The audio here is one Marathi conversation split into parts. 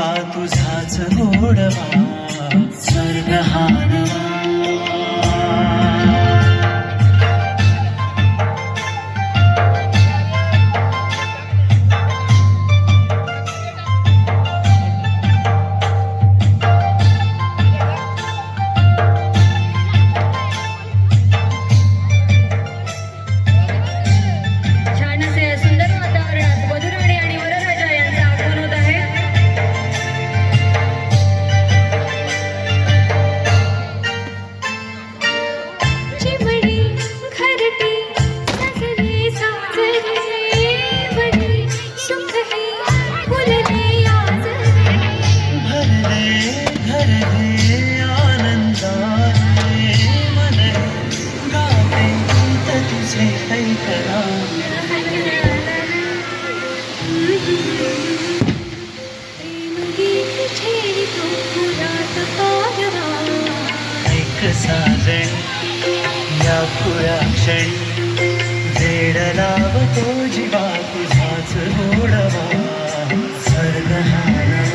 जीवा तुझाच गोडवा स्वर्ग हा नवा. साजण या खुळ्या क्षणी वेड लावतो जीवा तुझाच गोडवा स्वर्ग हा नवा.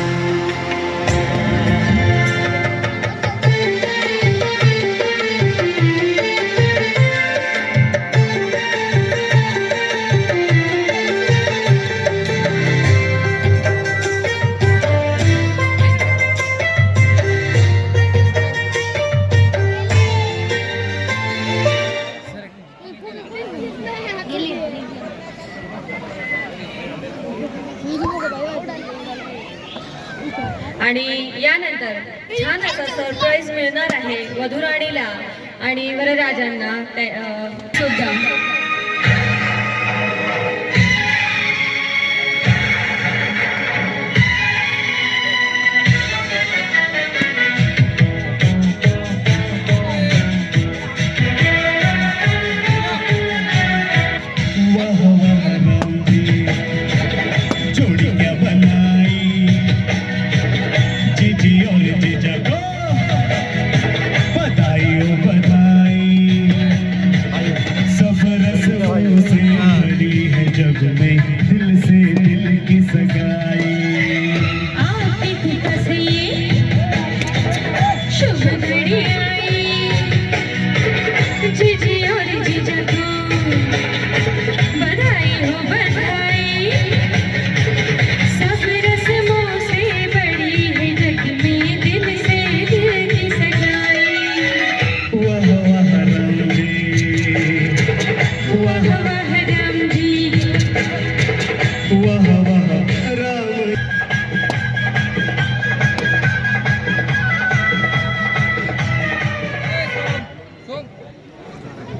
आणि यानंतर छान असं सरप्राईज मिळणार आहे वधूराणीला आणि वरराजांना सुद्धा.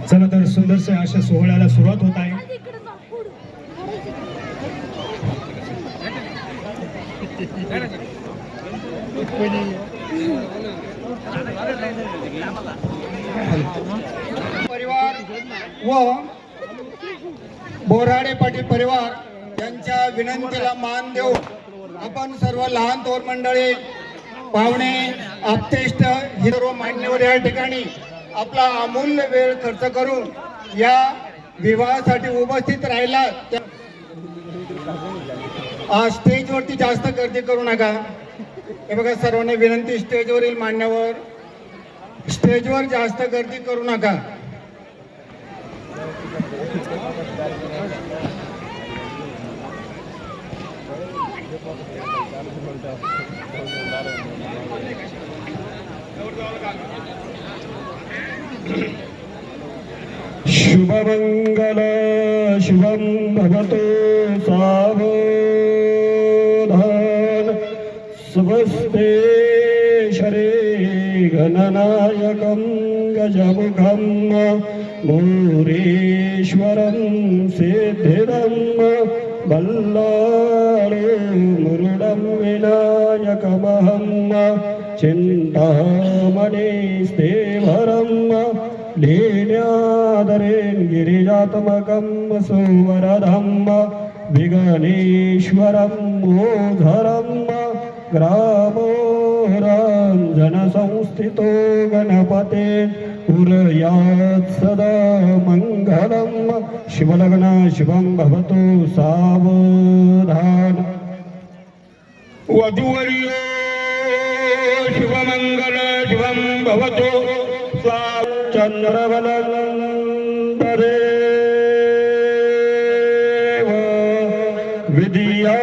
चला तर सुंदरसे अशा सोहळ्याला सुरुवात होत आहे. परिवार व बोराडे पाटील परिवार यांच्या विनंतीला मान देऊन आपण सर्व लहान थोर मंडळी पाहुणे आप्तेष्ट हे सर्व मान्यवर या ठिकाणी आपला अमूल्य वेळ खर्च करून या विवाहासाठी उपस्थित राहिला. स्टेजवरती जास्त गर्दी करू नका. हे बघा सर्वांना विनंती, स्टेजवरील मान्यवर स्टेजवर जास्त गर्दी करू नका. शुभमंगल शुभं भवतु सावधान. स्वस्ते शरे गणनायकं गजमुखं मूरेश्वरं सिद्धिदं बल्लाळो मुरुडं विनायकमहं चिन्तामणिस्तेवरं लील्यादरेन् गिरिजात्मकं सुवरदं विघ्नेश्वरं मोधरं ग्रामो रञ्जनसंस्थितो गणपते पुरयात् सदा मङ्गलं. शिवलग्न शुभं भवतु सावधान. वधूवर्य शिवमंगल शिवं भवतु चंद्रवलंबरे विधिया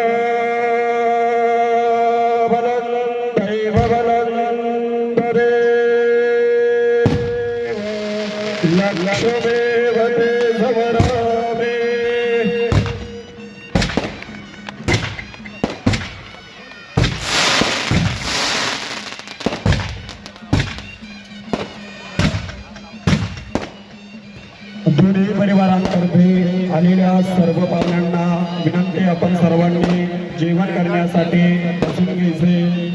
दैव बलंबरे लक्ष्मेव ते समरामे दोन्ही परिवारांतर्फे आलेल्या सर्व पाहुण्यांना विनंती, आपण सर्वांनी जेवण करण्यासाठी बसून घ्यायचे.